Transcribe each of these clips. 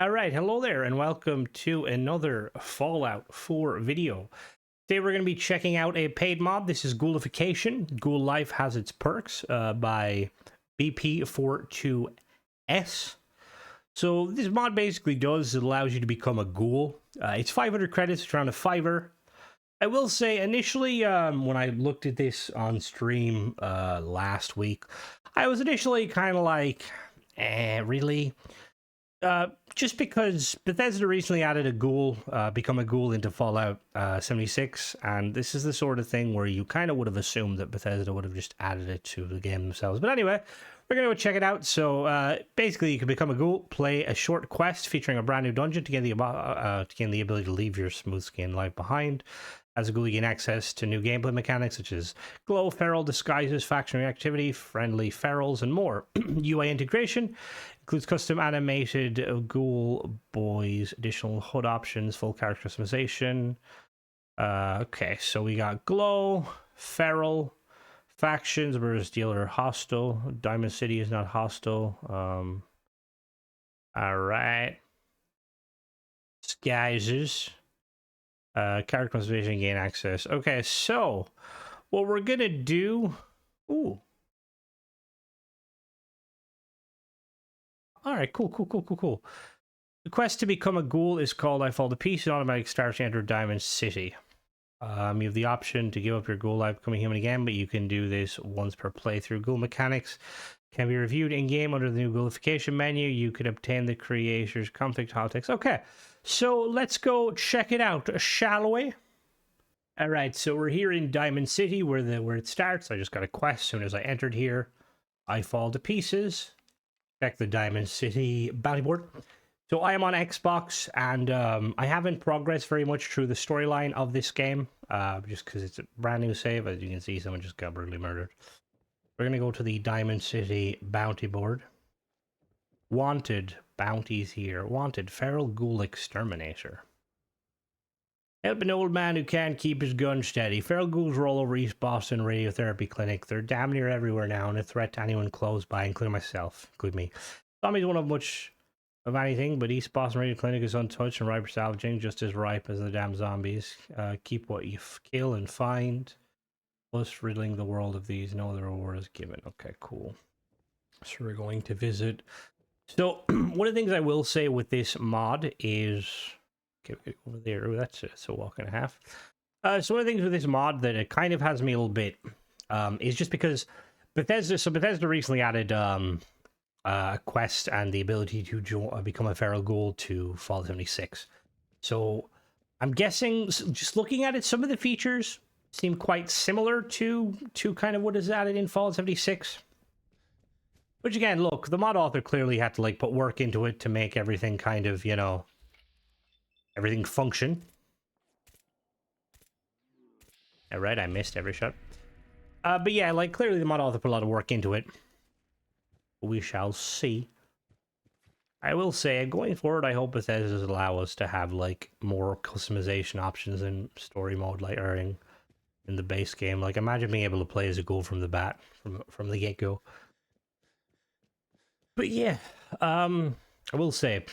All right, hello there, and welcome to another Fallout 4 video. Today we're going to be checking out a paid mod. This is Ghoulification. Ghoul Life Has Its Perks by ppruprle. So this mod basically does, it allows you to become a ghoul. It's 500 credits, it's around a fiver. I will say, initially, when I looked at this on stream last week, I was initially kind of like, really? Just because Bethesda recently added a ghoul, become a ghoul into Fallout 76, and this is the sort of thing where you kind of would have assumed that Bethesda would have just added it to the game themselves. But anyway, we're going to go check it out. So basically, you can become a ghoul, play a short quest featuring a brand new dungeon to gain the ability to leave your smooth skin life behind. As a ghoul, you gain access to new gameplay mechanics such as glow, feral disguises, faction reactivity, friendly ferals, and more. UI integration includes custom animated ghoul boys, additional HUD options, full character customization. Okay, so we got glow, feral, factions versus dealer hostile. Diamond City is not hostile. All right. Disguises. Character customization, gain access. Okay, so what we're gonna do. Ooh. All right, cool. The quest to become a ghoul is called I Fall to Pieces. Automatic start to enter Diamond City. You have the option to give up your ghoul life, become a human again, but you can do this once per playthrough. Ghoul mechanics can be reviewed in game under the new Ghoulification menu. You can obtain the creator's config politics. Okay, so let's go check it out, shall we? All right, so we're here in Diamond City where it starts. I just got a quest. As soon as I entered here, I fall to pieces. Check the Diamond City bounty board. So I am on Xbox, and I haven't progressed very much through the storyline of this game, just because it's a brand new save. As you can see, someone just got brutally murdered. We're going to go to the Diamond City bounty board. Wanted bounties here. Wanted feral ghoul exterminator. Help an old man who can't keep his gun steady. Feral ghouls are all over East Boston Radiotherapy Clinic. They're damn near everywhere now and a threat to anyone close by, including myself, including me. Zombies won't have much of anything, but East Boston Radio Clinic is untouched and ripe for salvaging, just as ripe as the damn zombies. Keep what you kill and find, plus riddling the world of these. No other reward is given. Okay, cool. So we're going to visit. So one of the things I will say with this mod is, okay, over there. Oh, that's a walk and a half. So one of the things with this mod that it kind of has me a little bit is just because Bethesda recently added quest and the ability to become a feral ghoul to Fallout 76. So I'm guessing, just looking at it, some of the features seem quite similar to kind of what is added in Fallout 76. Which again, look, the mod author clearly had to like put work into it to make everything kind of, you know, everything function. All right, I missed every shot. But yeah, like clearly the mod author put a lot of work into it. We shall see. I will say, going forward, I hope Bethesda allow us to have like more customization options in story mode, like in the base game. Like, imagine being able to play as a ghoul from the bat, from the get go. But yeah, I will say,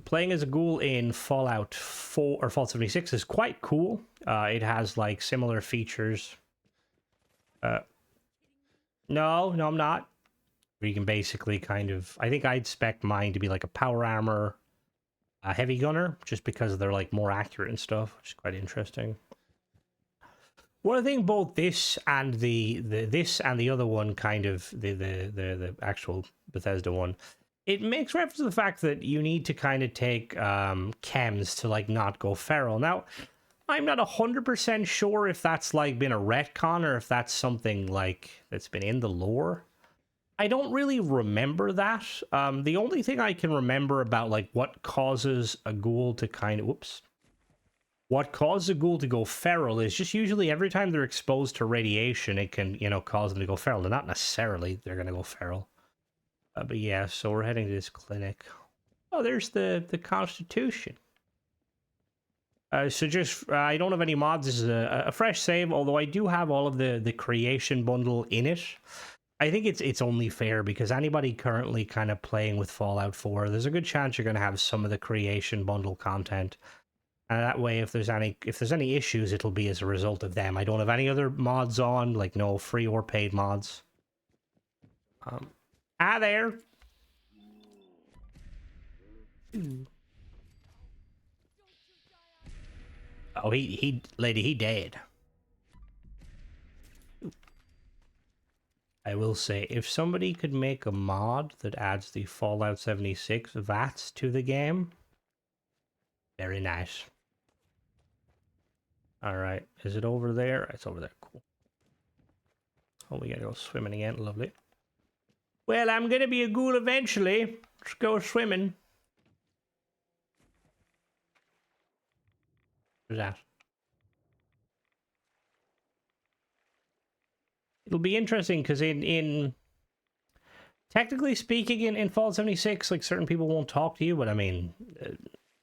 playing as a ghoul in Fallout 4 or Fallout 76 is quite cool. It has like similar features. No, I'm not. Where you can basically kind of, I think I'd expect mine to be like a power armor, a heavy gunner, just because they're like more accurate and stuff, which is quite interesting. One thing, both this and the other one, kind of the actual Bethesda one, it makes reference to the fact that you need to kind of take chems to like not go feral. Now, I'm not 100% sure if that's like been a retcon or if that's something like that's been in the lore. I don't really remember that. The only thing I can remember about like what causes a ghoul to kind of what causes a ghoul to go feral is just usually every time they're exposed to radiation, it can, you know, cause them to go feral. And not necessarily they're going to go feral. But yeah, so we're heading to this clinic. Oh, there's the Constitution. So just, I don't have any mods. This is a fresh save, although I do have all of the creation bundle in it. I think it's only fair because anybody currently kind of playing with Fallout 4, there's a good chance you're going to have some of the creation bundle content. And that way, if there's any issues, it'll be as a result of them. I don't have any other mods on, like no free or paid mods. Hi there. Oh, he dead. I will say, if somebody could make a mod that adds the Fallout 76 VATs to the game, very nice. Alright, is it over there? It's over there, cool. Oh, we gotta go swimming again, lovely. Well, I'm gonna be a ghoul eventually. Let's go swimming. What's that? It'll be interesting, because in technically speaking, in Fallout 76, like, certain people won't talk to you, but I mean,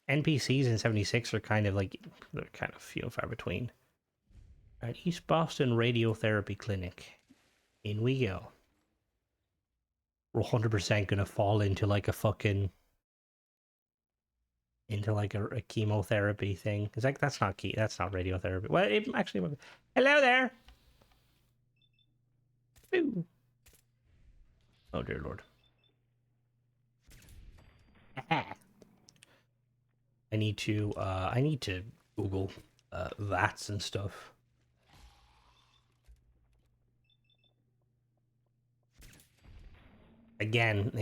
NPCs in 76 are kind of like, they're kind of few and far between. Alright, East Boston Radiotherapy Clinic. In we go. We're 100% gonna fall into like a fucking... into like a chemotherapy thing. It's like, that's not that's not radiotherapy. Well, it actually... Hello there! Ooh. Oh dear lord. I need to Google VATs and stuff. Again,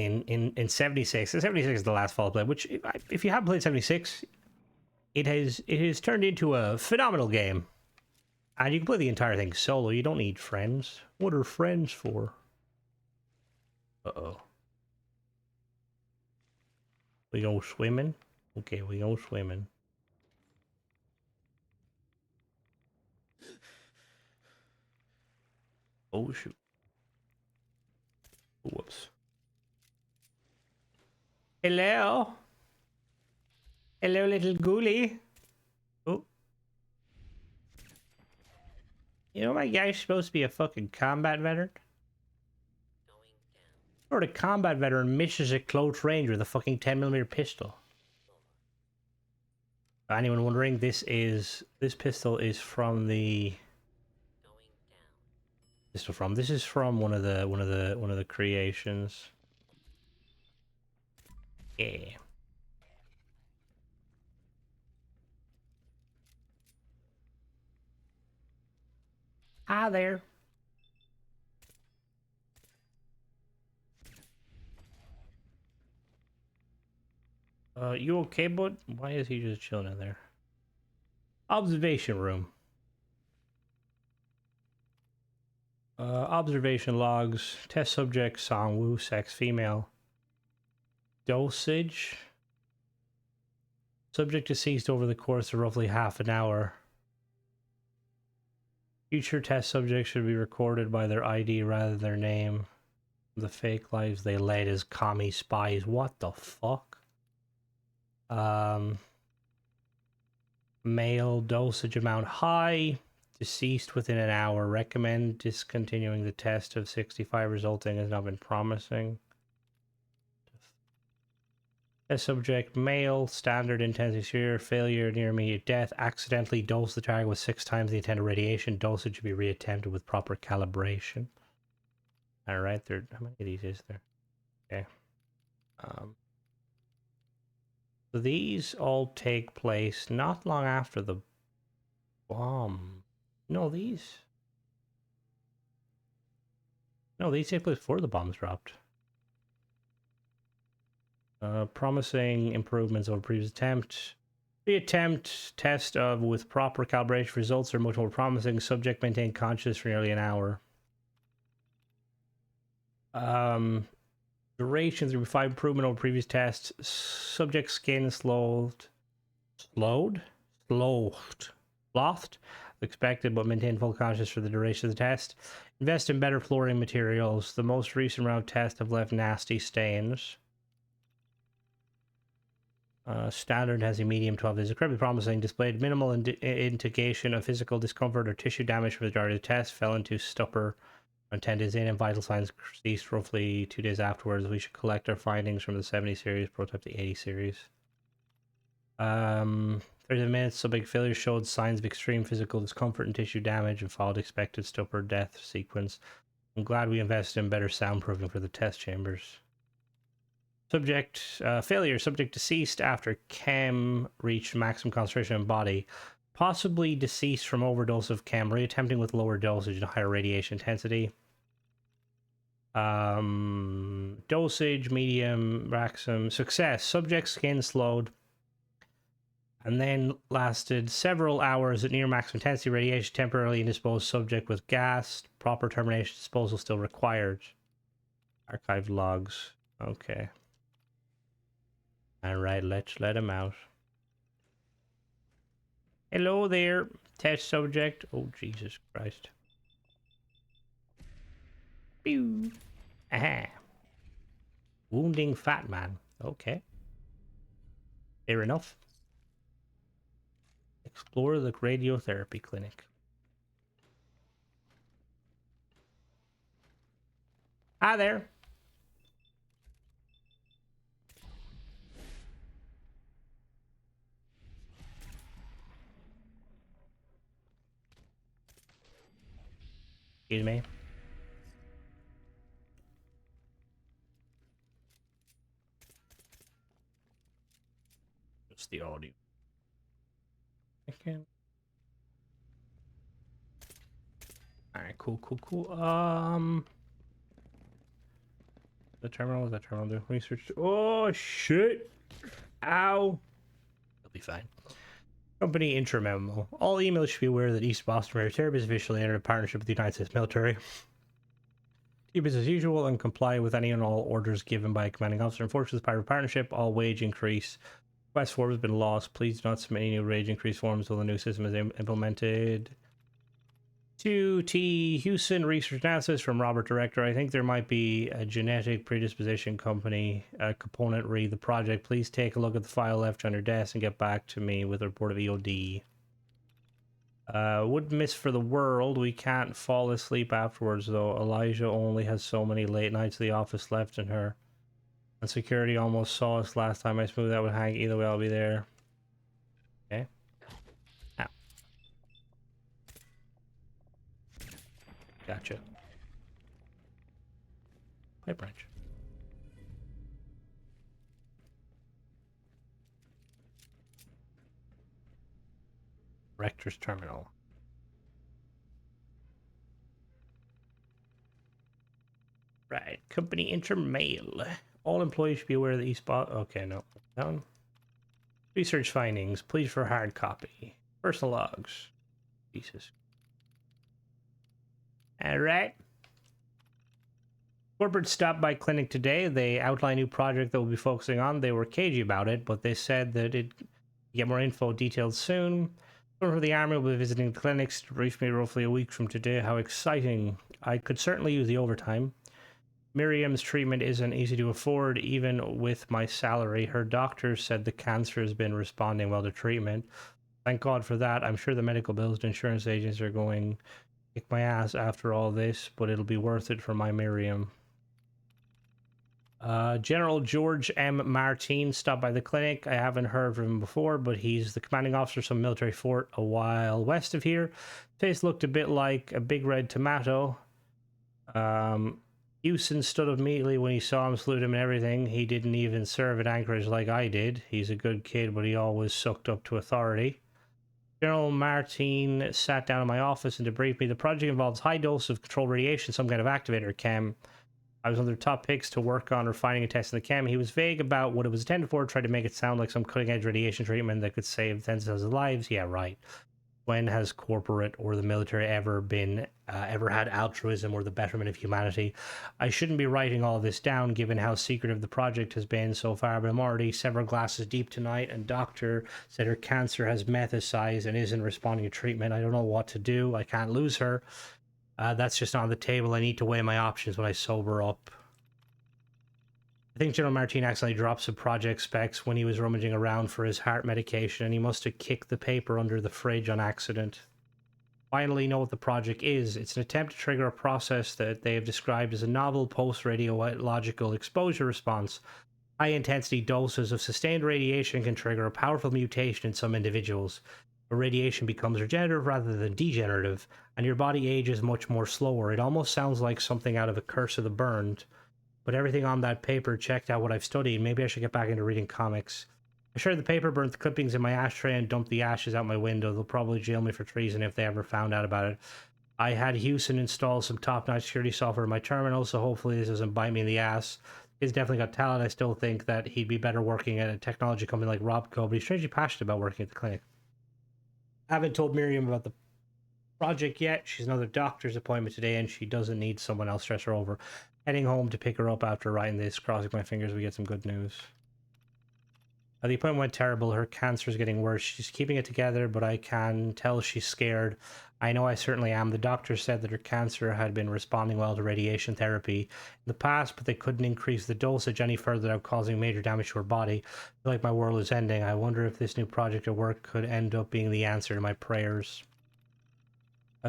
in 76, 76 is the last Fallout play, which, if you haven't played 76, it has turned into a phenomenal game. And you can play the entire thing solo, you don't need friends. What are friends for? Uh-oh. We go swimming? Okay, we go swimming. Oh shoot. Whoops. Hello? Hello, little ghoulie. Oh. You know my guy's supposed to be a fucking combat veteran? Or the combat veteran misses at close range with a fucking 10mm pistol. Anyone wondering, this pistol is from the... This is from one of the creations. Yeah. Hi there. You okay, bud? Why is he just chilling in there? Observation room. Observation logs. Test subject, song, woo, sex, female. Dosage. Subject deceased over the course of roughly half an hour. Future test subjects should be recorded by their ID rather than their name. The fake lives they led as commie spies. What the fuck? Male, dosage amount high. Deceased within an hour. Recommend discontinuing the test of 65 resulting has not been promising. Test subject male, standard intensity severe, failure, near immediate death. Accidentally dose the target with 6 times the intended radiation. Dosage should be reattempted with proper calibration. Alright, how many of these is there? Okay. So these all take place not long after the bomb. No, these take place before the bombs dropped. Promising improvements over previous attempt. Reattempt test with proper calibration results are much more promising. Subject maintained conscious for nearly an hour. Duration 3.5 improvement over previous tests. Subject skin slothed. Expected, but maintain full consciousness for the duration of the test. Invest in better flooring materials. The most recent round tests have left nasty stains. Standard has a medium 12. Is incredibly promising. Displayed minimal indication of physical discomfort or tissue damage for the majority of the test. Fell into stupor When 10 days in and vital signs ceased roughly 2 days afterwards, we should collect our findings from the 70 series, prototype the 80 series. 30 minutes, subject failure showed signs of extreme physical discomfort and tissue damage and followed expected stupor death sequence. I'm glad we invested in better soundproofing for the test chambers. Subject failure. Subject deceased after chem reached maximum concentration in body. Possibly deceased from overdose of chem, reattempting with lower dosage and higher radiation intensity. Dosage, medium, maximum. Success. Subject skin slowed and then lasted several hours at near maximum intensity. Radiation temporarily indisposed subject with gas. Proper termination disposal still required. Archived logs. Okay. Alright, let's let him out. Hello there, test subject. Oh, Jesus Christ. Pew. Aha. Wounding fat man. Okay. Fair enough. Explore the radiotherapy clinic. Hi there. Excuse me. Just the audio. Okay. Alright, cool. The terminal, what does that terminal do? Research. Oh, shit. Ow. It'll be fine. Company intro memo. All emails should be aware that East Boston Radiotherapy has officially entered a partnership with the United States military. Keep business as usual and comply with any and all orders given by a commanding officer. Unfortunately, as part of the partnership, all wage increase request form has been lost. Please do not submit any new wage increase forms until the new system is implemented. 2T Houston Research Analysis from Robert Director. I think there might be a genetic predisposition company component read the project. Please take a look at the file left on your desk and get back to me with a report of EOD. Wouldn't miss for the world. We can't fall asleep afterwards though. Elijah only has so many late nights the office left in her. And security almost saw us last time I smoothed out with Hank. Either way, I'll be there. Okay. Ow. Gotcha. Pipe wrench. Rector's terminal. Right. Company intermail. All employees should be aware that eSpot. Okay, no. Down. Research findings. Please for hard copy. Personal logs. Jesus. Alright. Corporate stopped by clinic today. They outlined a new project that we'll be focusing on. They were cagey about it, but they said that it'd get more info detailed soon. Someone from the army will be visiting the clinics to brief me roughly a week from today. How exciting. I could certainly use the overtime. Miriam's treatment isn't easy to afford, even with my salary. Her doctor said the cancer has been responding well to treatment. Thank God for that. I'm sure the medical bills and insurance agents are going to kick my ass after all this, but it'll be worth it for my Miriam. General George M. Martin stopped by the clinic. I haven't heard from him before, but he's the commanding officer of some military fort a while west of here. Face looked a bit like a big red tomato. Houston stood up immediately when he saw him, saluted him and everything. He didn't even serve at Anchorage like I did. He's a good kid, but he always sucked up to authority. General Martin sat down in my office and debriefed me. The project involves high dose of controlled radiation, some kind of activator chem. I was one of their top picks to work on refining and testing the chem. He was vague about what it was intended for, tried to make it sound like some cutting-edge radiation treatment that could save tens of thousands of lives. Yeah, right. When has corporate or the military ever had altruism or the betterment of humanity? I shouldn't be writing all this down given how secretive the project has been so far, but I'm already several glasses deep tonight, and doctor said her cancer has metastasized and isn't responding to treatment. I don't know what to do. I can't lose her. That's just on the table. I need to weigh my options when I sober up. I think General Martin accidentally dropped some project specs when he was rummaging around for his heart medication, and he must have kicked the paper under the fridge on accident. finally know what the project is. It's an attempt to trigger a process that they have described as a novel post-radiological exposure response. High-intensity doses of sustained radiation can trigger a powerful mutation in some individuals. The radiation becomes regenerative rather than degenerative, and your body ages much more slower. It almost sounds like something out of A Curse of the Burned. But everything on that paper checked out what I've studied. Maybe I should get back into reading comics. I shared the paper, burnt the clippings in my ashtray, and dumped the ashes out my window. They'll probably jail me for treason if they ever found out about it. I had Houston install some top-notch security software in my terminal, so hopefully this doesn't bite me in the ass. He's definitely got talent. I still think that he'd be better working at a technology company like Robco, but he's strangely passionate about working at the clinic. I haven't told Miriam about the project yet. She's another doctor's appointment today, and she doesn't need someone else stress her over. Heading home to pick her up after writing this. Crossing my fingers we get some good news. The appointment went terrible. Her cancer is getting worse. She's keeping it together, but I can tell she's scared. I know I certainly am. The doctor said that her cancer had been responding well to radiation therapy in the past, but they couldn't increase the dosage any further without causing major damage to her body. I feel like my world is ending. I wonder if this new project at work could end up being the answer to my prayers.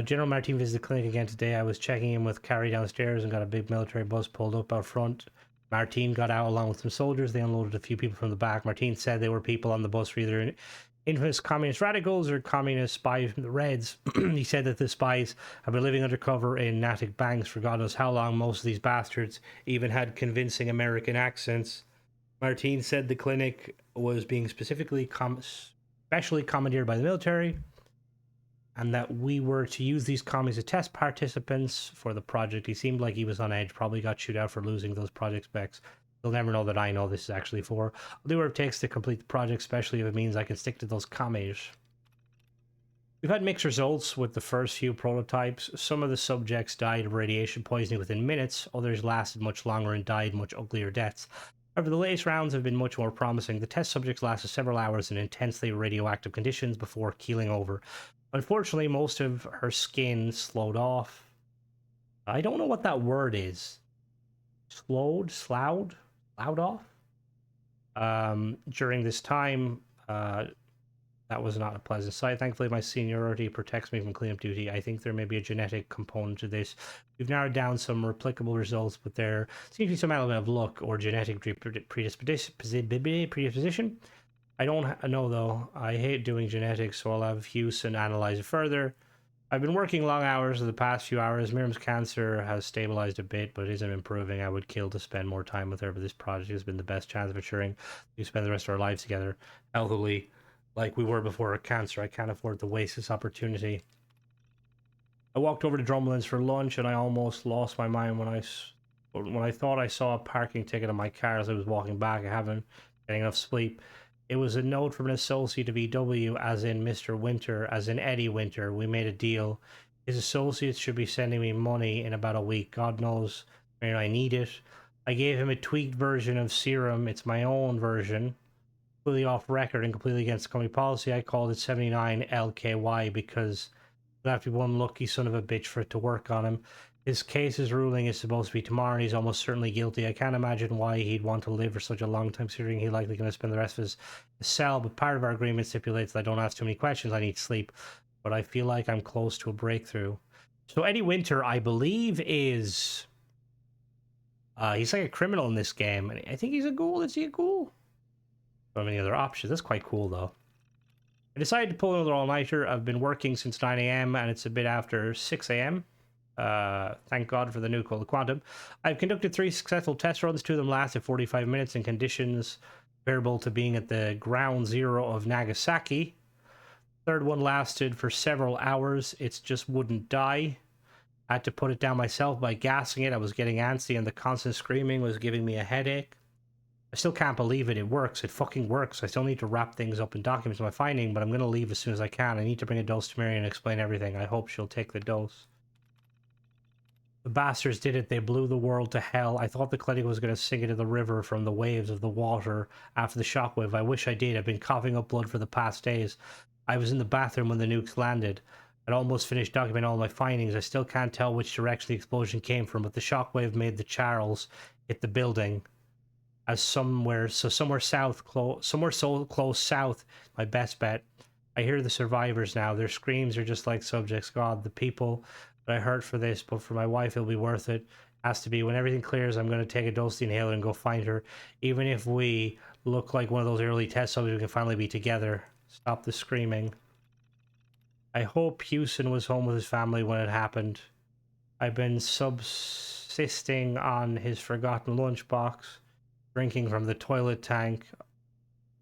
General Martin visited the clinic again today. I was checking in with Carrie downstairs and got a big military bus pulled up out front. Martin got out along with some soldiers. They unloaded a few people from the back. Martin said they were people on the bus for either infamous communist radicals or communist spies from the Reds. He said that the spies have been living undercover in Natick banks for God knows how long. Most of these bastards even had convincing American accents. Martin said the clinic was being specially commandeered by the military, and that we were to use these commies as test participants for the project. He seemed like he was on edge, probably got chewed out for losing those project specs. They'll never know that I know this is actually for. I'll do what it takes to complete the project, especially if it means I can stick to those commies. We've had mixed results with the first few prototypes. Some of the subjects died of radiation poisoning within minutes, others lasted much longer and died much uglier deaths. However, the latest rounds have been much more promising. The test subjects lasted several hours in intensely radioactive conditions before keeling over. Unfortunately, most of her skin slowed off. I don't know what that word is. Sloughed off? During this time, that was not a pleasant sight. Thankfully, my seniority protects me from cleanup duty. I think there may be a genetic component to this. We've narrowed down some replicable results, but there seems to be some element of luck or genetic predisposition. I don't know, though. I hate doing genetics, so I'll have Houston analyze it further. I've been working long hours the past few hours. Miriam's cancer has stabilized a bit, but isn't improving. I would kill to spend more time with her, but this project has been the best chance of ensuring we spend the rest of our lives together, healthily, like we were before her cancer. I can't afford to waste this opportunity. I walked over to Drumlin's for lunch, and I almost lost my mind when I thought I saw a parking ticket on my car as I was walking back. I haven't getting enough sleep. It was a note from an associate of EW, as in Mr. Winter, as in Eddie Winter. We made a deal. His associates should be sending me money in about a week. God knows when I need it. I gave him a tweaked version of Serum. It's my own version. Completely off record and completely against company policy. I called it 79 LKY because I'd have to be one lucky son of a bitch for it to work on him. His case's ruling is supposed to be tomorrow, and he's almost certainly guilty. I can't imagine why he'd want to live for such a long time, considering he's likely going to spend the rest of his cell, but part of our agreement stipulates that I don't ask too many questions. I need sleep, but I feel like I'm close to a breakthrough. So Eddie Winter, I believe, is... he's like a criminal in this game, and I think he's a ghoul. Is he a ghoul? Don't have any other options. That's quite cool, though. I decided to pull another all-nighter. I've been working since 9 a.m., and it's a bit after 6 a.m., thank God for the new called the Quantum. I've conducted 3 successful test runs. 2 of them lasted 45 minutes in conditions comparable to being at the ground zero of Nagasaki. Third one lasted for several hours. It just wouldn't die. I had to put it down myself by gassing it. I was getting antsy, and the constant screaming was giving me a headache. I still can't believe it. It works. It fucking works. I still need to wrap things up in documents my finding, but I'm going to leave as soon as I can. I need to bring a dose to Mary and explain everything. I hope she'll take the dose. The bastards did it. They blew the world to hell. I thought the clinic was going to sink into the river from the waves of the water after the shockwave. I wish I did. I've been coughing up blood for the past days. I was in the bathroom when the nukes landed. I'd almost finished documenting all my findings. I still can't tell which direction the explosion came from, but the shockwave made the Charles hit the building as somewhere so close south, my best bet. I hear the survivors now. Their screams are just like subjects. God, the people that I hurt for this, but for my wife, it'll be worth it. Has to be. When everything clears, I'm going to take a dose of the inhaler and go find her. Even if we look like one of those early test subjects, we can finally be together. Stop the screaming. I hope Houston was home with his family when it happened. I've been subsisting on his forgotten lunchbox, drinking from the toilet tank,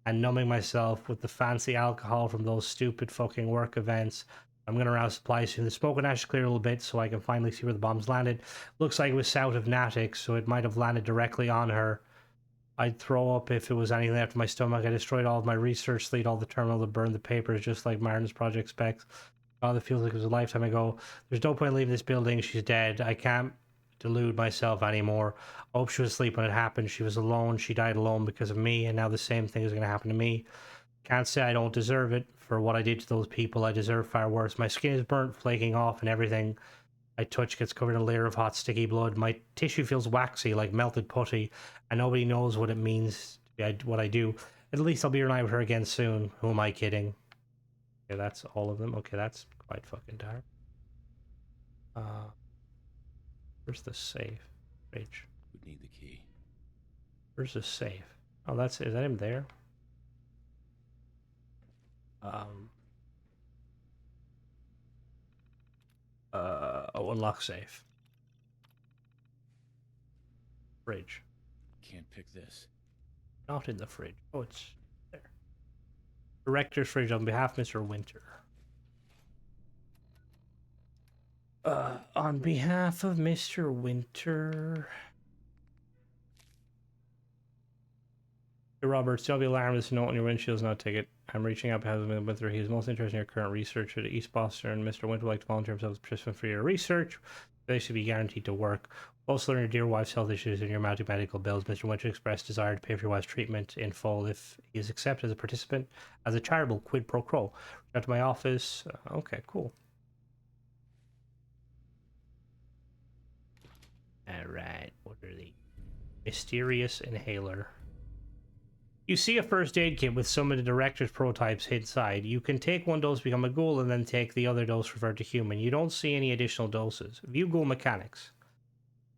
and numbing myself with the fancy alcohol from those stupid fucking work events. I'm gonna rouse supplies soon. The smoke and ash clear a little bit so I can finally see where the bombs landed. Looks like it was south of Natick, so it might have landed directly on her. I'd throw up if it was anything left in my stomach. I destroyed all of my research, delete all the terminal, to burn the papers, just like Martin's project specs. God, it feels like it was a lifetime ago. There's no point leaving this building. She's dead. I can't delude myself anymore. I hope she was asleep when it happened. She was alone. She died alone because of me, and now the same thing is going to happen to me. Can't say I don't deserve it for what I did to those people. I deserve far worse. My skin is burnt, flaking off, and everything I touch gets covered in a layer of hot, sticky blood. My tissue feels waxy, like melted putty, and nobody knows what it means, what I do. At least I'll be reunited with her again soon. Who am I kidding? Okay, that's all of them. Okay, that's quite fucking dark. Where's the safe? Fridge. Would need the key. Where's the safe? Oh, is that him there? Oh, unlock safe. Fridge. Can't pick this. Not in the fridge. Oh, it's there. Director's fridge on behalf of Mr. Winter. On behalf of Mr. Winter. Hey, Robert, still be alarmed. This note on your windshield is not a ticket. I'm reaching out because Mr. Winter. He is most interested in your current research at East Boston, and Mr. Winter would like to volunteer himself as a participant for your research. They should be guaranteed to work. Also, learn your dear wife's health issues and your mounting medical bills. Mr. Winter expressed desire to pay for your wife's treatment in full if he is accepted as a participant as a charitable quid pro quo. Reach out to my office. Okay, cool. Alright, what are the mysterious inhaler? You see a first aid kit with some of the director's prototypes inside. You can take one dose to become a ghoul and then take the other dose to revert to human. You don't see any additional doses. View ghoul mechanics.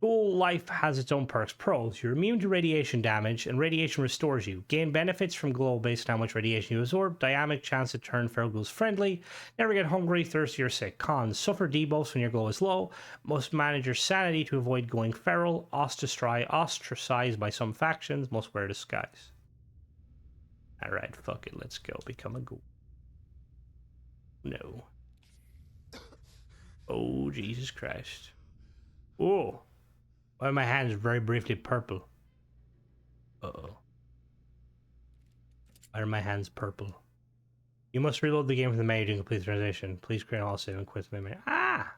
Ghoul life has its own perks. Pros: you're immune to radiation damage, and radiation restores you. Gain benefits from glow based on how much radiation you absorb. Dynamic chance to turn feral ghouls friendly. Never get hungry, thirsty, or sick. Cons: suffer debuffs when your glow is low. Must manage your sanity to avoid going feral. Ostracized by some factions. Must wear disguise. Alright, fuck it. Let's go. Become a ghoul. No. Oh, Jesus Christ. Whoa. Why are my hands very briefly purple? Uh-oh. Why are my hands purple? You must reload the game from the menu to complete the transition. Please create an all save and quit the menu. Ah!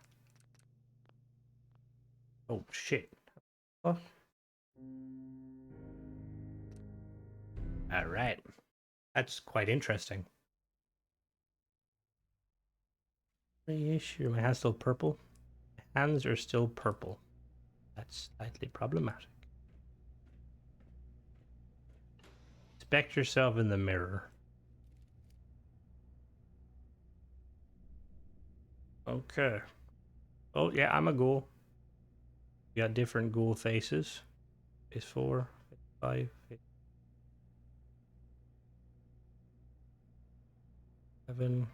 Oh, shit. What? Alright. That's quite interesting. Reissue. My hand's still purple. My hands are still purple. That's slightly problematic. Inspect yourself in the mirror. Okay. Oh, yeah, I'm a ghoul. We got different ghoul faces. Face 4, face 5, face 7,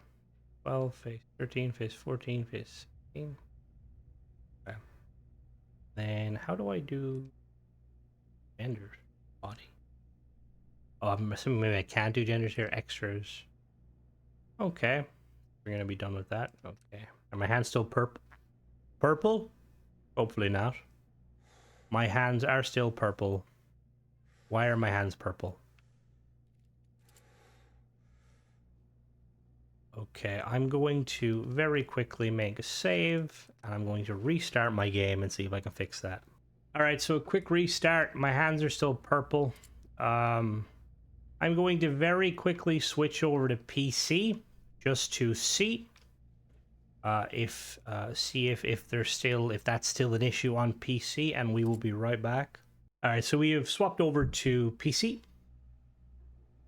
12, face 13, face 14, face 16. Okay. Then how do I do genders? Body. Oh, I'm assuming maybe I can't do genders here. Extras. Okay. We're gonna be done with that. Okay. Are my hands still purple? Hopefully not. My hands are still purple. Why are my hands purple? Okay, I'm going to very quickly make a save, and I'm going to restart my game and see if I can fix that. Alright, so a quick restart. My hands are still purple. I'm going to very quickly switch over to PC just to see if that's still an issue on PC, and we will be right back. Alright, so we have swapped over to PC.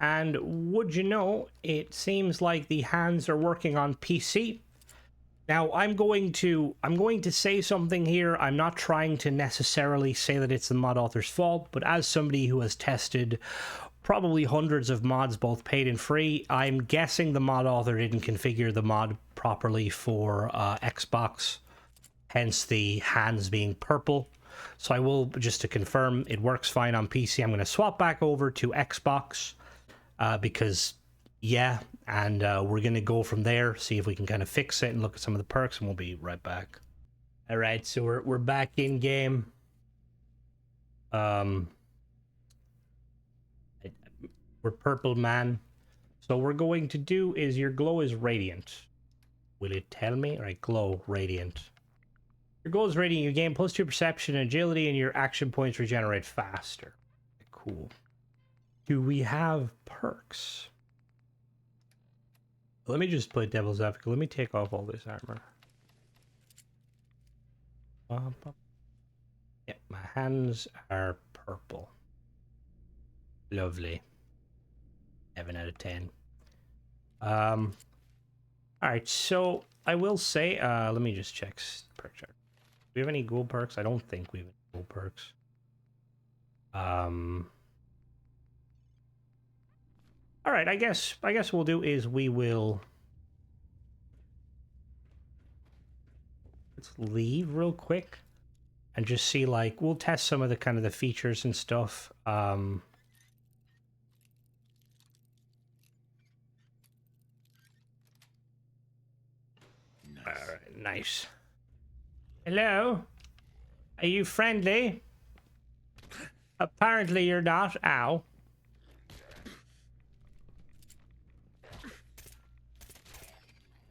And would you know, it seems like the hands are working on PC. Now, I'm going to say something here. I'm not trying to necessarily say that it's the mod author's fault, but as somebody who has tested probably hundreds of mods, both paid and free, I'm guessing the mod author didn't configure the mod properly for Xbox, hence the hands being purple. So I will, just to confirm, it works fine on PC. I'm going to swap back over to Xbox because, yeah, and we're going to go from there, see if we can kind of fix it and look at some of the perks, and we'll be right back. All right, so we're back in game. We're purple man. So what we're going to do is your glow is radiant. Will it tell me? All right, glow, radiant. Your glow is radiant. You gain +2 perception and agility, and your action points regenerate faster. Cool. Do we have perks? Let me just play devil's advocate. Let me take off all this armor. Yeah, my hands are purple. Lovely. 7 out of 10. All right, so I will say, let me just check perk chart. Do we have any ghoul perks? I don't think we have any ghoul perks. All right, I guess what we'll do is we will, let's leave real quick and just see, like, we'll test some of the kind of the features and stuff. Nice. All right, nice. Hello? Are you friendly? Apparently you're not. Ow.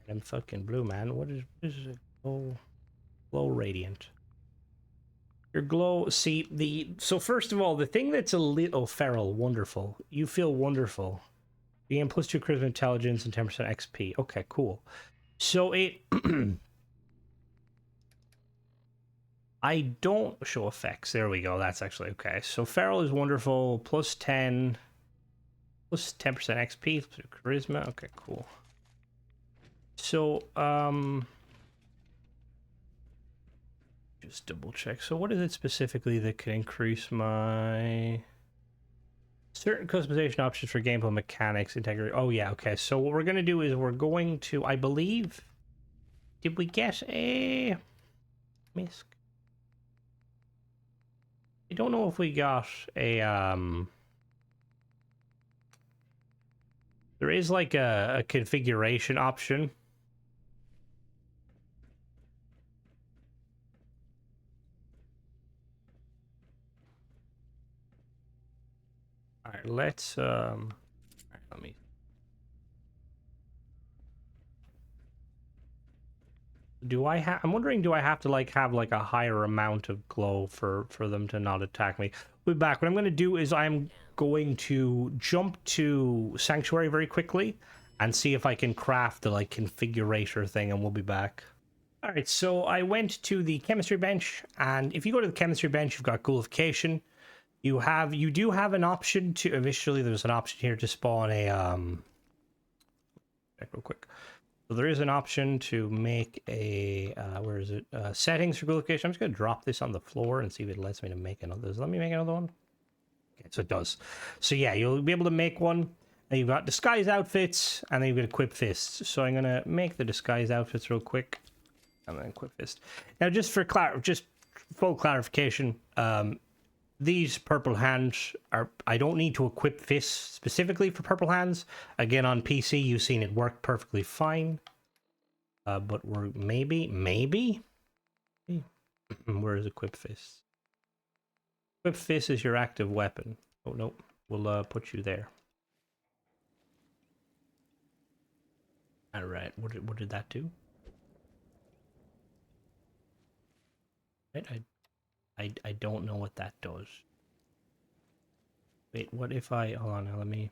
I'm fucking blue, man. What is it? Glow radiant. Your glow, see, so first of all, the thing that's a little feral, wonderful. You feel wonderful. You gain +2 charisma, intelligence, and 10% XP. Okay, cool. So it... I don't show effects. There we go. That's actually okay. So feral is wonderful. +10. +10% XP. Charisma. Okay, cool. So, just double check. So what is it specifically that can increase my... Certain customization options for gameplay mechanics, integrity. Oh, yeah, okay. So what we're going to do is we're going to, I believe... Did we get a... Misc? I don't know if we got a, There is like a configuration option. All right, let's all right, let me. Do I have? I'm wondering, do I have to like have like a higher amount of glow for them to not attack me? We'll be back. What I'm going to do is I'm going to jump to Sanctuary very quickly and see if I can craft the like configurator thing, and we'll be back. All right, so I went to the chemistry bench, and if you go to the chemistry bench, you've got Ghoulification. You do have an option to, initially there's an option here to spawn a check real quick. So there is an option to make a where is it? Settings for Ghoulification. I'm just gonna drop this on the floor and see if it lets me to make another. Let me make another one. Okay, so it does. So yeah, you'll be able to make one. And you've got disguise outfits, and then you've got equip fists. So I'm gonna make the disguise outfits real quick, and then equip fist. Now, just for full clarification, these purple hands are... I don't need to equip fists specifically for purple hands. Again, on PC, you've seen it work perfectly fine. But we're maybe... Where is equip fists? Equip fist is your active weapon. Oh, no. We'll put you there. Alright, what did that do? Right, I don't know what that does. Wait, what if I... Hold on, now let me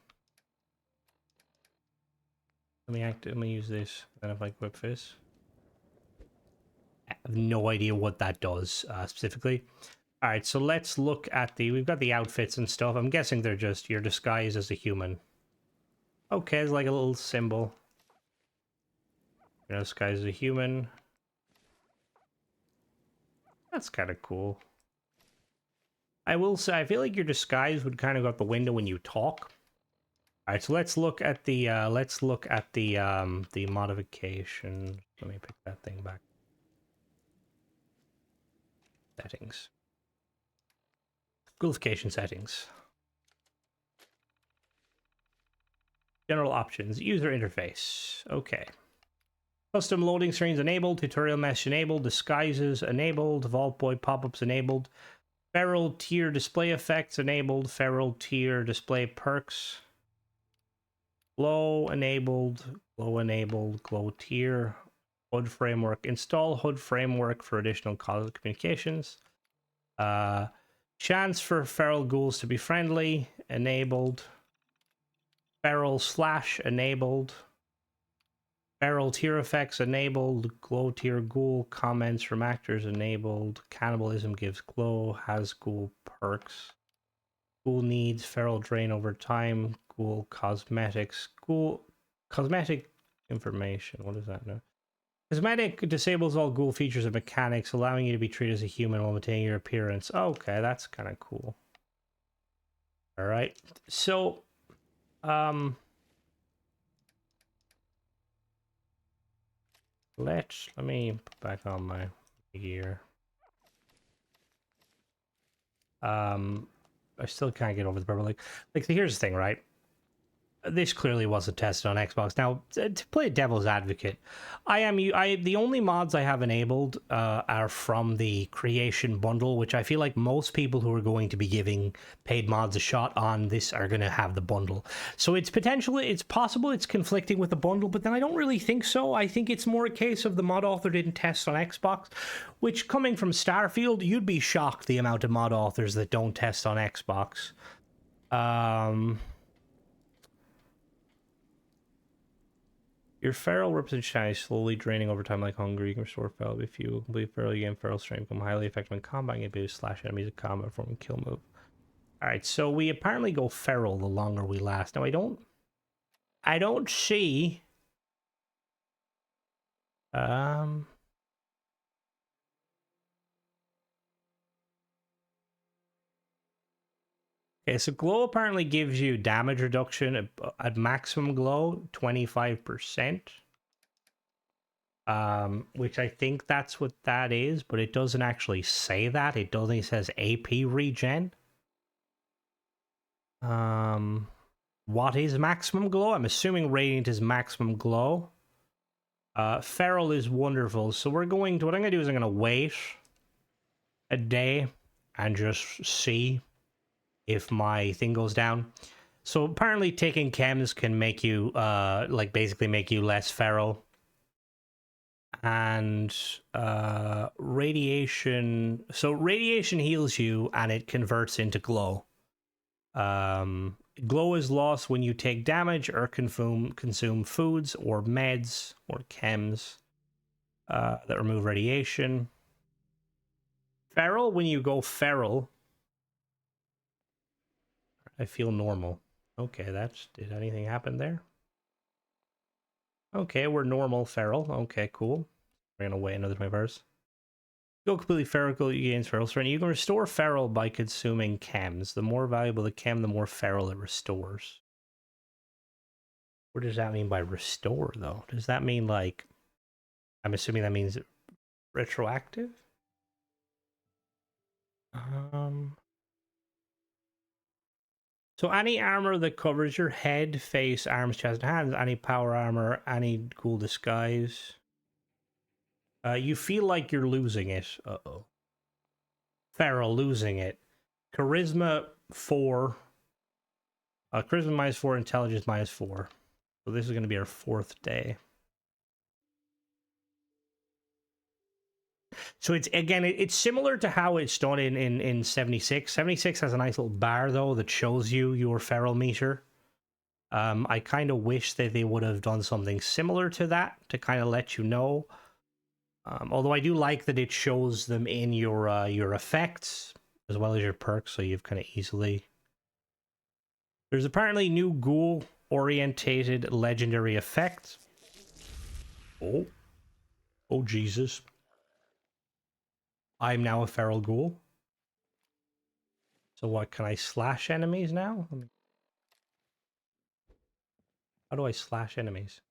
use this, and if I equip this... I have no idea what that does, specifically. Alright, so let's look at we've got the outfits and stuff. I'm guessing they're just your disguise as a human. Okay, it's like a little symbol. You know, this guy's a human. That's kind of cool. I will say, I feel like your disguise would kind of go out the window when you talk. All right, so let's look at the the modification. Let me pick that thing back. Settings. Ghoulification settings. General options. User interface. Okay. Custom loading screens enabled. Tutorial mesh enabled. Disguises enabled. Vault Boy pop-ups enabled. Feral tier display effects enabled. Feral tier display perks. Glow enabled. Glow enabled. Glow tier. HUD framework. Install HUD framework for additional communications. Chance for feral ghouls to be friendly enabled. Feral slash enabled. Feral tier effects enabled. Glow tier ghoul comments from actors enabled. Cannibalism gives glow. Has ghoul perks. Ghoul needs feral drain over time. Ghoul cosmetics. Ghoul cosmetic information. What is that now? Cosmetic disables all ghoul features and mechanics, allowing you to be treated as a human while maintaining your appearance. Okay, that's kind of cool. All right, so let me put back on my gear. I still can't get over the purple. Like here's the thing, right? This clearly wasn't tested on Xbox. Now, to play devil's advocate, the only mods I have enabled are from the creation bundle, which I feel like most people who are going to be giving paid mods a shot on this are going to have the bundle. So it's possible it's conflicting with the bundle, but then I don't really think so. I think it's more a case of the mod author didn't test on Xbox, which, coming from Starfield, you'd be shocked the amount of mod authors that don't test on Xbox. Your feral represents shy, slowly draining over time like hunger. You can restore feral if you complete feral. You gain feral strength, become highly effective in combat, and get boost slash enemies in combat form and kill move. Alright, so we apparently go feral the longer we last. Now I don't see okay, so glow apparently gives you damage reduction at maximum glow, 25%. Which I think that's what that is, but it doesn't actually say that. It only says AP regen. What is maximum glow? I'm assuming radiant is maximum glow. Feral is wonderful. So what I'm gonna do is I'm gonna wait a day and just see if my thing goes down. So apparently taking chems can make you basically make you less feral. And radiation heals you and it converts into glow. Glow is lost when you take damage or consume foods or meds or chems that remove radiation. Feral, when you go feral, I feel normal. Okay, did anything happen there? Okay, we're normal feral. Okay, cool. We're gonna wait another 20 hours. Go completely feral, you gain feral strength. You can restore feral by consuming chems. The more valuable the chem, the more feral it restores. What does that mean by restore, though? Does that mean, like... I'm assuming that means retroactive? So any armor that covers your head, face, arms, chest, and hands, any power armor, any cool disguise... you feel like you're losing it. Uh-oh. Feral losing it. Charisma 4. Charisma -4, intelligence -4. So this is going to be our 4th day. So it's similar to how it's done in 76. 76 has a nice little bar though that shows you your feral meter. I kind of wish that they would have done something similar to that to kind of let you know. Although I do like that it shows them in your effects as well as your perks, so you've kind of easily... There's apparently new ghoul orientated legendary effect. Oh. Oh, Jesus. I'm now a feral ghoul. So what, can I slash enemies now? How do I slash enemies?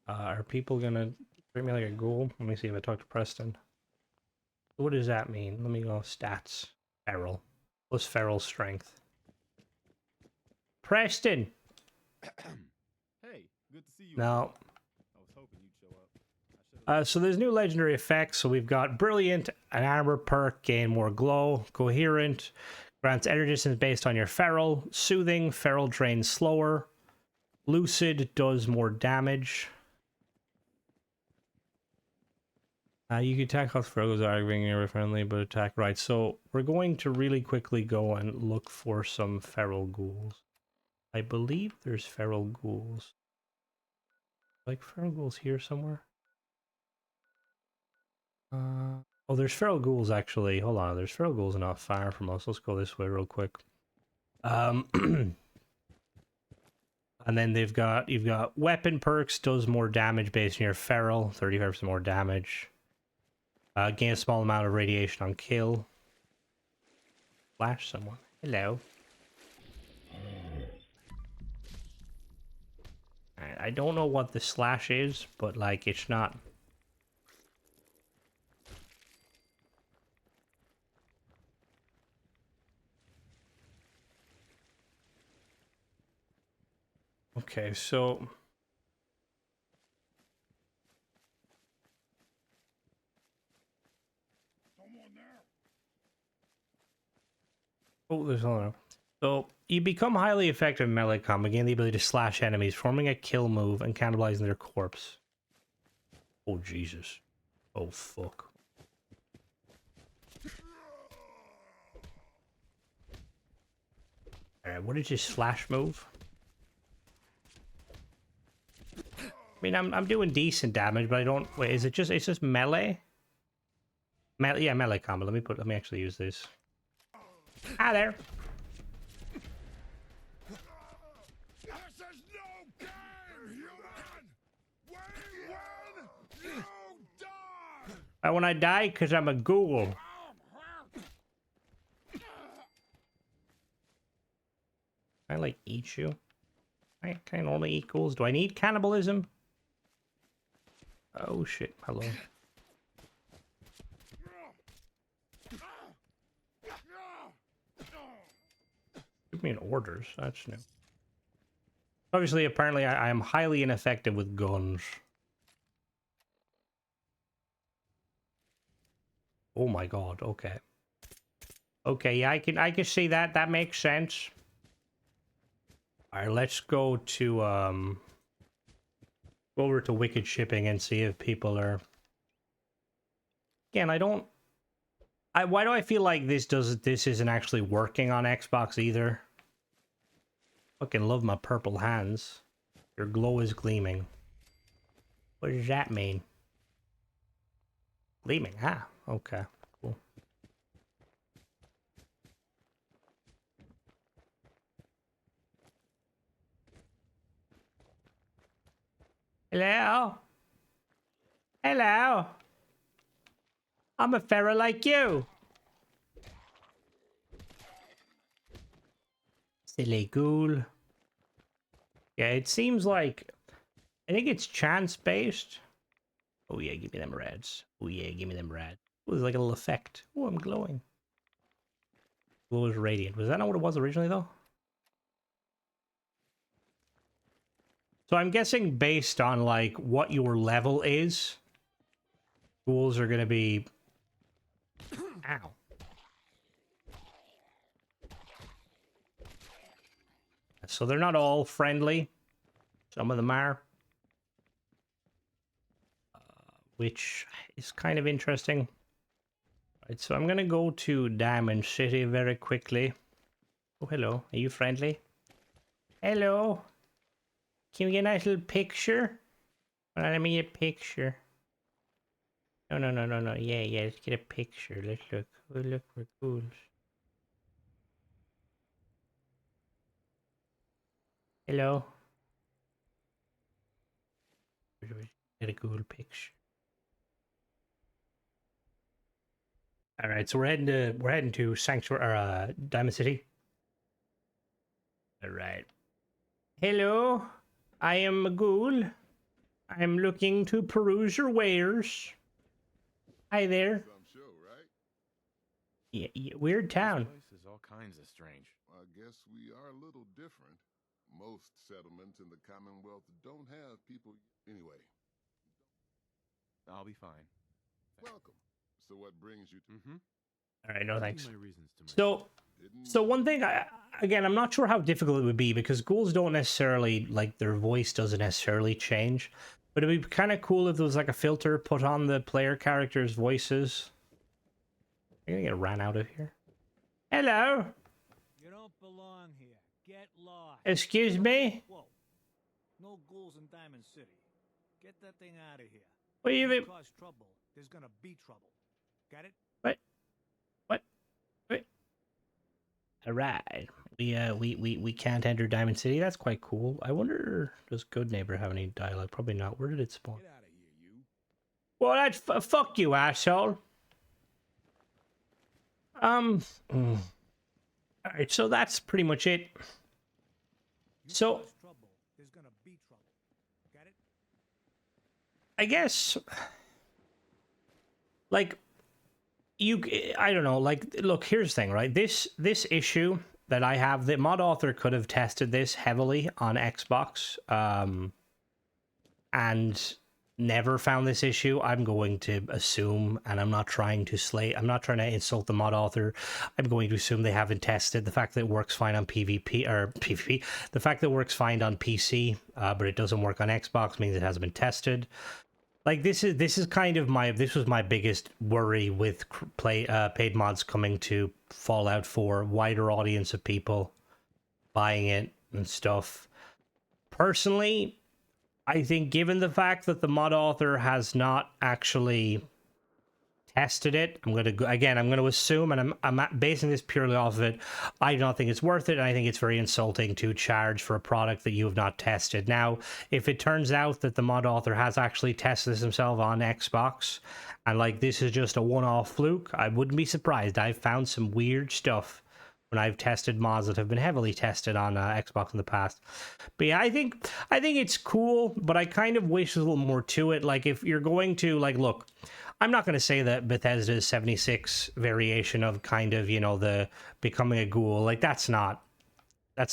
Are people gonna treat me like a ghoul? Let me see if I talk to Preston. What does that mean? Let me go stats. Feral. Plus feral strength. Preston! Hey, good to see you. No. I was hoping you'd show up. So there's new legendary effects. So we've got Brilliant, an armor perk, gain more glow. Coherent, grants energy distance based on your feral. Soothing, feral drains slower. Lucid does more damage. You can attack off ferals aggravating area friendly, but attack right. So we're going to really quickly go and look for some feral ghouls. I believe there's feral ghouls. Like feral ghouls here somewhere. Oh, there's feral ghouls actually. Hold on, there's feral ghouls not far from us. Let's go this way real quick. And then you've got weapon perks, does more damage based on your feral, 35% more damage. Gain a small amount of radiation on kill. Flash someone. Hello. I don't know what the slash is, but like it's not. Okay, so oh, there's another. So you become highly effective in melee combat, gain the ability to slash enemies, forming a kill move and cannibalizing their corpse. Oh Jesus. Oh fuck. Alright, what is this slash move? I mean, I'm doing decent damage, but I don't. Wait, is it just? It's just melee. Yeah, melee combo. Let me actually use this. Hi there. This is no game, human! We win, you die! When I die, because I'm a ghoul. Can I like eat you? Can I normally eat ghouls? Do I need cannibalism? Oh shit! Hello. Give me an orders. That's new. Obviously, apparently, I am highly ineffective with guns. Oh my god. Okay. Okay. Yeah, I can see that. That makes sense. All right. Let's go to go over to Wicked Shipping and see if people are. Again, I don't. Why do I feel like this isn't actually working on Xbox either? Fucking love my purple hands. Your glow is gleaming. What does that mean? Gleaming, ah, okay, cool. Hello? Hello? I'm a feral like you. Silly ghoul. Yeah, it seems like... I think it's chance-based. Oh yeah, give me them reds. Oh yeah, give me them reds. Oh, there's like a little effect. Oh, I'm glowing. Glow is radiant. Was that not what it was originally, though? So I'm guessing based on, like, what your level is, ghouls are gonna be... Ow. So they're not all friendly. Some of them are. Which is kind of interesting. Right, so I'm gonna go to Diamond City very quickly. Oh, hello. Are you friendly? Hello. Can we get a nice little picture? Let me get a picture. No. Yeah. Let's get a picture. Let's look. We'll look for ghouls. Hello. Get a ghoul picture. All right, so we're heading to Sanctuary or Diamond City. All right. Hello, I am a ghoul. I'm looking to peruse your wares. Hi there. Some show, right? Yeah, weird town. This place is all kinds of strange. I guess we are a little different. Most settlements in the Commonwealth don't have people. Anyway, I'll be fine. welcome. So what brings you to... Mm-hmm. All right, no thanks. My reasons to myself. So one thing, again, I'm not sure how difficult it would be because ghouls don't necessarily, like, their voice doesn't necessarily change. But it'd be kind of cool if there was, like, a filter put on the player characters' voices. I'm gonna get ran out of here. Hello? You don't belong here. Get lost. Excuse me? Whoa. No ghouls in Diamond City. Get that thing out of here. What If you... you cause trouble, there's gonna be trouble. Got it? What? All right. We can't enter Diamond City. That's quite cool. I wonder, does Good Neighbor have any dialogue? Probably not. Where did it spawn? Get out of here, you. Well, that's fuck you, asshole. All right, so that's pretty much it. You So- cause trouble, there's gonna be trouble. Got it? I guess, like, I don't know, like, look, here's the thing, right? This issue that I have, the mod author could have tested this heavily on Xbox, and never found this issue. I'm going to assume, and I'm not trying to insult the mod author. I'm going to assume they haven't tested the fact that it works fine on PvP, the fact that it works fine on PC, but it doesn't work on Xbox means it hasn't been tested. Like, this was my biggest worry with paid mods coming to Fallout 4, wider audience of people buying it and stuff. Personally, I think given the fact that the mod author has not actually tested it, I'm going to assume, and I'm basing this purely off of it, I do not think it's worth it, and I think it's very insulting to charge for a product that you have not tested. Now, if it turns out that the mod author has actually tested this himself on Xbox, and like this is just a one-off fluke, I wouldn't be surprised. I've found some weird stuff when I've tested mods that have been heavily tested on Xbox in the past. But yeah, I think it's cool, but I kind of wish there's a little more to it. Like, if you're going to, like, look, I'm not going to say that Bethesda's 76 variation of kind of, you know, the becoming a ghoul, like, that's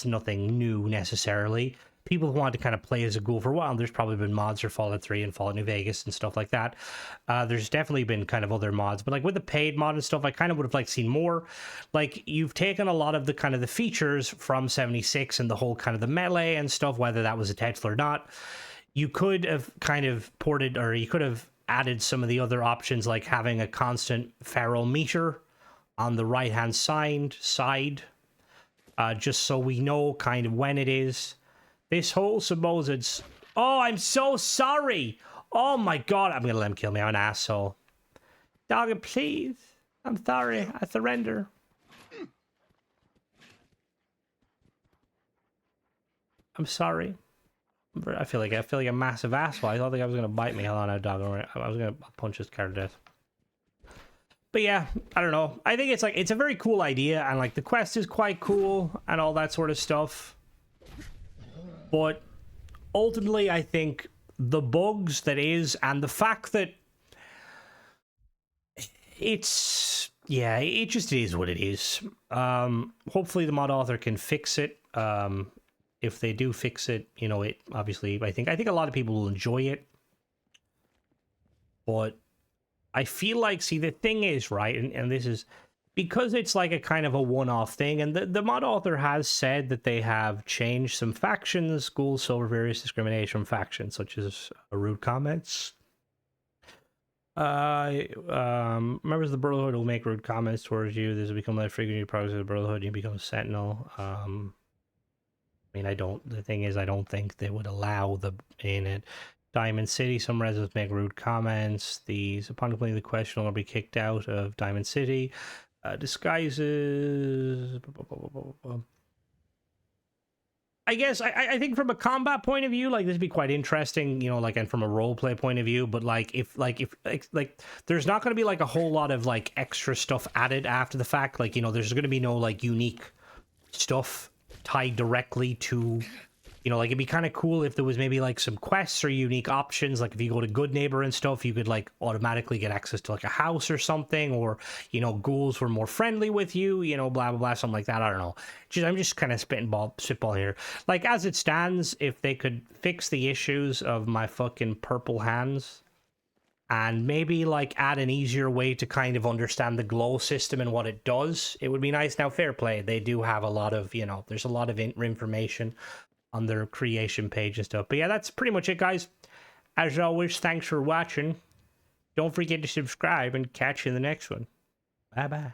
nothing new necessarily. People who want to kind of play as a ghoul for a while, there's probably been mods for Fallout 3 and Fallout New Vegas and stuff like that. There's definitely been kind of other mods, but like with the paid mod and stuff, I kind of would have like seen more. Like, you've taken a lot of the kind of the features from 76 and the whole kind of the melee and stuff, whether that was attached or not. You could have kind of ported, or you could have added some of the other options, like having a constant feral meter on the right hand side, just so we know kind of when it is. This whole supposed... Oh, I'm so sorry! Oh my god, I'm gonna let him kill me. I'm an asshole. Doggy, please. I'm sorry. I surrender. I'm sorry. I feel like a massive asshole. I thought the guy was gonna bite me. Hold on, now, dog. I was gonna punch this car to death. But yeah, I don't know. I think it's a very cool idea, and like the quest is quite cool and all that sort of stuff. But ultimately, I think the bugs that is, and the fact that it just is what it is. Hopefully the mod author can fix it. If they do fix it, you know, it obviously, I think a lot of people will enjoy it. But I feel like, see, the thing is, right, and this is because it's like a kind of a one-off thing, and the mod author has said that they have changed some factions, ghouls, silver, various discrimination factions, such as rude comments. Members of the Brotherhood will make rude comments towards you. This will become less frequent. You progress with the Brotherhood, you become a sentinel. I mean, the thing is, I don't think they would allow in it. Diamond City, some residents make rude comments. These, upon completing the question, will be kicked out of Diamond City. Disguises. I guess I think from a combat point of view, like this would be quite interesting, you know, like, and from a role play point of view. But like, if there's not going to be like a whole lot of like extra stuff added after the fact. Like, you know, there's going to be no like unique stuff tied directly to, you know, like it'd be kind of cool if there was maybe like some quests or unique options. Like if you go to Good Neighbor and stuff, you could like automatically get access to like a house or something, or, you know, ghouls were more friendly with you, you know, blah, blah, blah, something like that. I don't know. I'm just kind of spitball here. Like as it stands, if they could fix the issues of my fucking purple hands and maybe like add an easier way to kind of understand the glow system and what it does, it would be nice. Now, fair play. They do have a lot of, you know, there's a lot of information on their creation page and stuff. But yeah, that's pretty much it, guys. As always, thanks for watching. Don't forget to subscribe and catch you in the next one. Bye-bye.